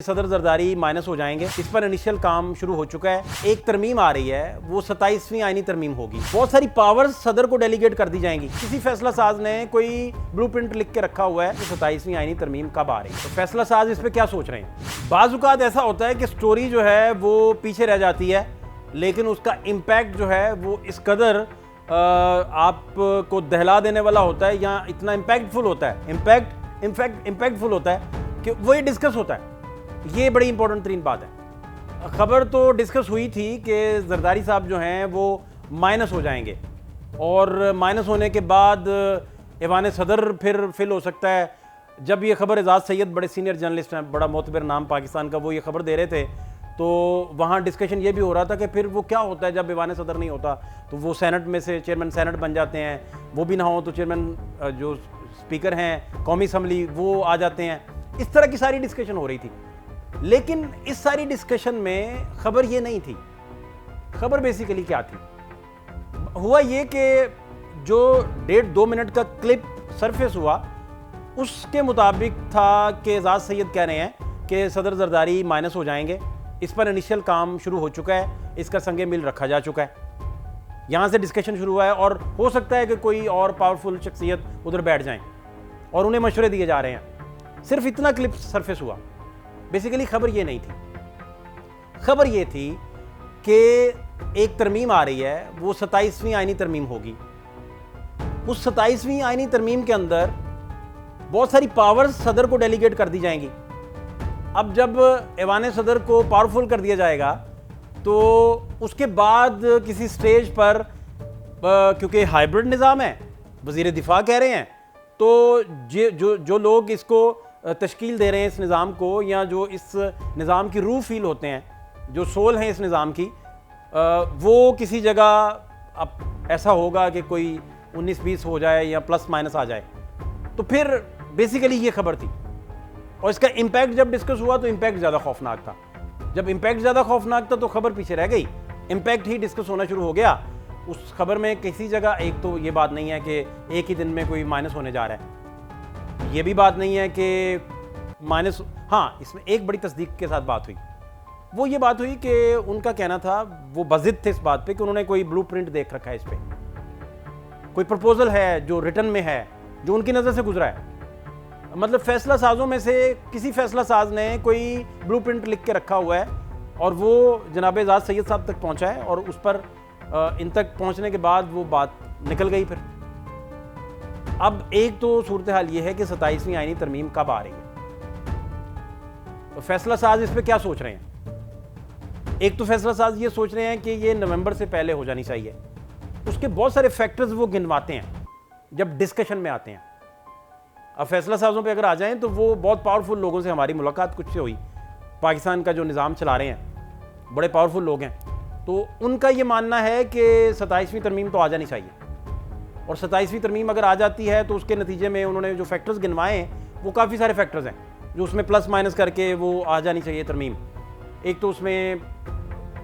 सदर जरदारी माइनस हो जाएंगे। इस पर इनिशियल काम शुरू हो चुका है। एक तरमीम आ रही है, वो 27वीं आईनी तरमीम होगी। बहुत सारी पावर्स सदर को डेलीगेट कर दी जाएंगी। किसी फैसला साज ने कोई ब्लूप्रिंट लिख के रखा हुआ है कि 27वीं आईनी तरमीम कब आ रही है। तो फैसला साज इस पे क्या सोच रहे हैं। बाजुकात ऐसा होता है कि स्टोरी जो है वो पीछे रह जाती है, लेकिन उसका इम्पैक्ट जो है वो इस कदर आपको दहला देने वाला होता है या इतना इम्पैक्टफुल होता है, इम्पैक्टफुल होता है कि वो ये डिस्कस होता है। ये बड़ी इंपॉर्टेंट तरीन बात है। खबर तो डिस्कस हुई थी कि जरदारी साहब जो हैं वो माइनस हो जाएंगे और माइनस होने के बाद ऐवान सदर फिर फिल हो सकता है। जब ये खबर एजाज सैयद बड़े सीनियर जर्नलिस्ट हैं, बड़ा मोतबर नाम पाकिस्तान का, वो ये खबर दे रहे थे तो वहाँ डिस्कशन ये भी हो रहा था कि फिर वो क्या होता है जब ऐवान सदर नहीं होता तो वो सेनेट में से चेयरमैन सेनेट बन जाते हैं, वो भी ना हो तो चेयरमैन जो स्पीकर हैं कौमी असम्बली वो आ जाते हैं। इस तरह की सारी डिस्कशन हो रही थी। लेकिन इस सारी डिस्कशन में खबर ये नहीं थी। खबर बेसिकली क्या थी, हुआ ये कि जो 1.5-2 मिनट का क्लिप सरफेस हुआ उसके मुताबिक था कि एजाज सैयद कह रहे हैं कि सदर जरदारी माइनस हो जाएंगे। इस पर इनिशियल काम शुरू हो चुका है, इसका संगे मिल रखा जा चुका है। यहाँ से डिस्कशन शुरू हुआ है और हो सकता है कि कोई और पावरफुल शख्सियत उधर बैठ जाएं और उन्हें मशवरे दिए जा रहे हैं। सिर्फ इतना क्लिप सरफेस हुआ। बेसिकली खबर ये नहीं थी। खबर ये थी कि एक तरमीम आ रही है, वो 27वीं आईनी तरमीम होगी। उस 27वीं आईनी तरमीम के अंदर बहुत सारी पावर्स सदर को डेलीगेट कर दी जाएंगी। अब जब ऐवान सदर को पावरफुल कर दिया जाएगा तो उसके बाद किसी स्टेज पर, क्योंकि हाइब्रिड निज़ाम है, वज़ीर दिफा कह रहे हैं, तो जो लोग इसको तश्कील दे रहे हैं इस निज़ाम को, या जो इस निज़ाम की रूह फील होते हैं, जो सोल हैं इस निज़ाम की, वो किसी जगह अब ऐसा होगा कि कोई 19-20 हो जाए या प्लस माइनस आ जाए। तो फिर बेसिकली ये खबर थी और इसका इम्पैक्ट जब डिस्कस हुआ तो इम्पैक्ट ज़्यादा खौफनाक था। जब इम्पैक्ट ज़्यादा खौफनाक था तो खबर पीछे रह गई, इम्पैक्ट ही डिस्कस होना शुरू हो गया। उस खबर में किसी जगह एक तो ये बात नहीं है कि एक ही दिन में कोई माइनस होने जा रहा है, ये भी बात नहीं है कि माइनस, हाँ इसमें एक बड़ी तस्दीक के साथ बात हुई। वो ये बात हुई कि उनका कहना था, वो बज़िद थे इस बात पे कि उन्होंने कोई ब्लूप्रिंट देख रखा है, इस पे कोई प्रपोजल है जो रिटर्न में है, जो उनकी नज़र से गुजरा है। मतलब फैसला साजों में से किसी फैसला साज ने कोई ब्लूप्रिंट लिख के रखा हुआ है और वो जनाब एजाज सैयद साहब तक पहुंचा है और उस पर इन तक पहुंचने के बाद वो बात निकल गई। फिर अब एक तो सूरत हाल ये है कि 27वीं आईनी तरमीम कब आ रही है। तो फैसला साज इस पे क्या सोच रहे हैं। एक तो फैसला साज ये सोच रहे हैं कि ये नवंबर से पहले हो जानी चाहिए। उसके बहुत सारे फैक्टर्स वो गिनवाते हैं जब डिस्कशन में आते हैं। अब फैसला साजों पे अगर आ जाएं तो वो बहुत पावरफुल लोगों से हमारी मुलाकात कुछ से हुई। पाकिस्तान का जो निज़ाम चला रहे हैं बड़े पावरफुल लोग हैं, तो उनका ये मानना है कि 27वीं तरमीम तो आ जानी चाहिए। और 27वीं तरमीम अगर आ जाती है तो उसके नतीजे में उन्होंने जो फैक्टर्स गिनवाए वो काफ़ी सारे फैक्टर्स हैं जो उसमें प्लस माइनस करके वो आ जानी चाहिए तरमीम। एक तो उसमें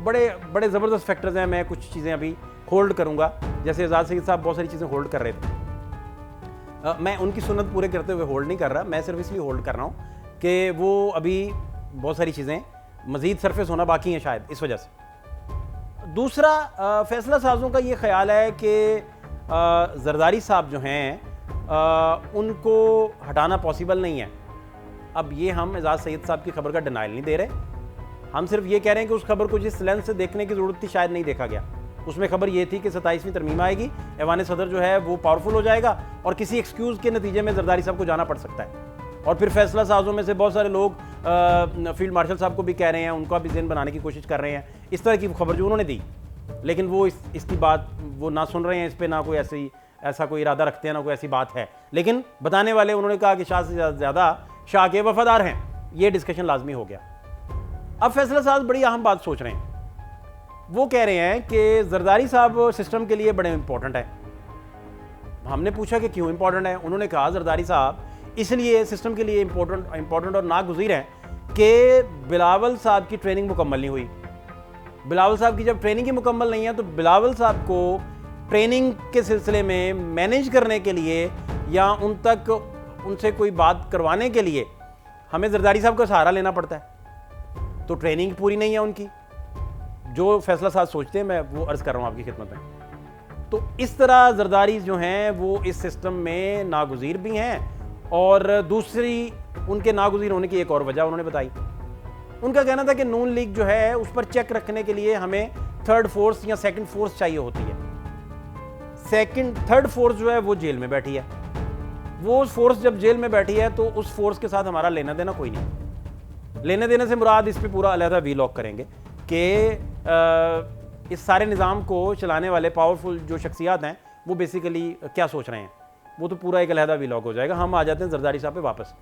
बड़े बड़े ज़बरदस्त फैक्टर्स हैं। मैं कुछ चीज़ें अभी होल्ड करूँगा, जैसे एजाज सैयद साहब बहुत सारी चीज़ें होल्ड कर रहे थे। मैं उनकी सुन्नत पूरे करते हुए होल्ड नहीं कर रहा, मैं सिर्फ इसलिए होल्ड कर रहा हूँ कि वो अभी बहुत सारी चीज़ें मज़ीद सरफेस होना बाकी हैं शायद, इस वजह से। दूसरा, फैसला साजों का ये ख्याल है कि जरदारी साहब जो हैं उनको हटाना पॉसिबल नहीं है। अब ये हम एजाज सैयद साहब की खबर का डिनाइल नहीं दे रहे, हम सिर्फ ये कह रहे हैं कि उस खबर को जिस लेंस से देखने की ज़रूरत थी शायद नहीं देखा गया। उसमें खबर ये थी कि 27वीं तरमीम आएगी, ऐवान सदर जो है वो पावरफुल हो जाएगा और किसी एक्सक्यूज़ के नतीजे में जरदारी साहब को जाना पड़ सकता है। और फिर फैसला साजों में से बहुत सारे लोग फील्ड मार्शल साहब को भी कह रहे हैं, उनका भी ज़हन बनाने की कोशिश कर रहे हैं, इस तरह की खबर जो उन्होंने दी। लेकिन वो इसकी बात वो ना सुन रहे हैं, इस पर ना कोई ऐसा कोई इरादा रखते हैं, ना कोई ऐसी बात है। लेकिन बताने वाले उन्होंने कहा कि शाह से ज़्यादा शाह के वफादार हैं। ये डिस्कशन लाजमी हो गया। अब फैसला साहब बड़ी अहम बात सोच रहे हैं। वो कह रहे हैं कि जरदारी साहब सिस्टम के लिए बड़े इंपॉर्टेंट है। हमने पूछा कि क्यों इंपॉर्टेंट है। उन्होंने कहा जरदारी साहब इसलिए सिस्टम के लिए इंपॉर्टेंट और नागुज़ीर हैं कि बिलावल साहब की ट्रेनिंग मुकम्मल नहीं हुई। बिलावल साहब की जब ट्रेनिंग ही मुकम्मल नहीं है तो बिलावल साहब को ट्रेनिंग के सिलसिले में मैनेज करने के लिए या उनसे कोई बात करवाने के लिए हमें जरदारी साहब का सहारा लेना पड़ता है। तो ट्रेनिंग पूरी नहीं है उनकी, जो फैसला साज सोचते हैं, मैं वो अर्ज़ कर रहा हूँ आपकी खिदमत में। तो इस तरह जरदारी जो हैं वो इस सिस्टम में नागुज़ीर भी हैं, और दूसरी उनके नागुज़ीर होने की एक और वजह उन्होंने बताई। उनका कहना था कि नून लीग जो है उस पर चेक रखने के लिए हमें थर्ड फोर्स या सेकंड फोर्स चाहिए होती है। थर्ड फोर्स जो है वो जेल में बैठी है। वो फोर्स जब जेल में बैठी है तो उस फोर्स के साथ हमारा लेना देना कोई नहीं। लेने देने से मुराद, इस पे पूरा अलहदा वीलॉग करेंगे कि इस सारे निज़ाम को चलाने वाले पावरफुल जो शख्सियात हैं वो बेसिकली क्या सोच रहे हैं, वो तो पूरा एक अलहदा वीलॉग हो जाएगा। हम आ जाते हैं जरदारी साहब पे वापस।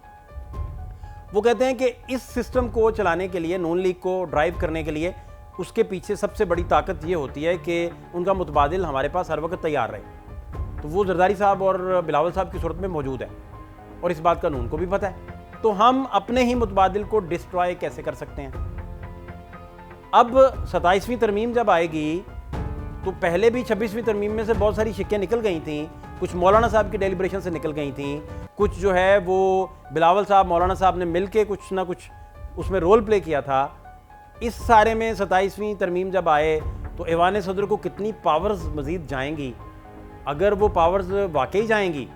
वो कहते हैं कि इस सिस्टम को चलाने के लिए, नून लीग को ड्राइव करने के लिए, उसके पीछे सबसे बड़ी ताकत ये होती है कि उनका मुतबादिल हमारे पास हर वक्त तैयार रहे। तो वो जरदारी साहब और बिलावल साहब की सूरत में मौजूद है, और इस बात का नून को भी पता है। तो हम अपने ही मुतबादिल को डिस्ट्रॉय कैसे कर सकते हैं? अब 27वीं तरमीम जब आएगी तो पहले भी 26वीं तरमीम में से बहुत सारी शिक्कें निकल गई थी, कुछ मौलाना साहब की डेलिब्रेशन से निकल गई थी, कुछ जो है वो बिलावल साहब, मौलाना साहब ने मिलके कुछ ना कुछ उसमें रोल प्ले किया था। इस सारे में 27वीं तरमीम जब आए तो ऐवान सदर को कितनी पावर्स मज़ीद जाएंगी? अगर वो पावर्स वाकई जाएंगी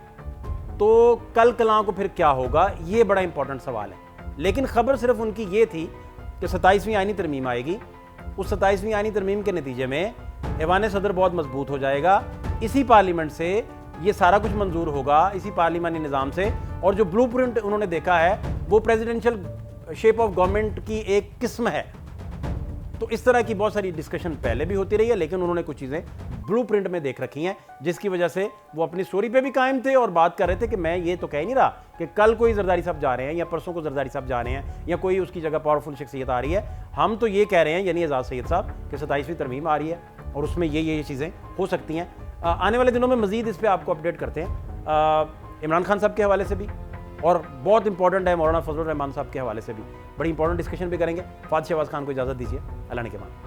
तो कल कलां को फिर क्या होगा? ये बड़ा इंपॉर्टेंट सवाल है। लेकिन खबर सिर्फ उनकी ये थी कि 27वीं आईनी तरमीम आएगी, उस 27वीं आईनी तरमीम के नतीजे में ऐवान सदर बहुत मजबूत हो जाएगा, इसी पार्लियामेंट से ये सारा कुछ मंजूर होगा, इसी पार्लिमानी निज़ाम से, और जो ब्लूप्रिंट उन्होंने देखा है वो प्रेसिडेंशियल शेप ऑफ गवर्नमेंट की एक किस्म है। तो इस तरह की बहुत सारी डिस्कशन पहले भी होती रही है, लेकिन उन्होंने कुछ चीज़ें ब्लूप्रिंट में देख रखी हैं, जिसकी वजह से वो अपनी स्टोरी पे भी कायम थे और बात कर रहे थे कि मैं ये तो कह नहीं रहा कि कल कोई जरदारी साहब जा रहे हैं या परसों को जरदारी साहब जा रहे हैं या कोई उसकी जगह पावरफुल शख्सियत आ रही है। हम तो ये कह रहे हैं, यानी एजाज सैयद साहब, कि 27वीं तरमीम आ रही है और उसमें ये चीज़ें हो सकती हैं। आने वाले दिनों में मज़ीद इस पर आपको अपडेट करते हैं, इमरान खान साहब के हवाले से भी, और बहुत इंपॉर्टेंट है मौलाना फजलुर रहमान साहब के हवाले से भी बड़ी इंपॉर्टेंट डिस्कशन भी करेंगे। फाद शहबाज खान को इजाज़त दीजिए, अल्लाह ने के मान।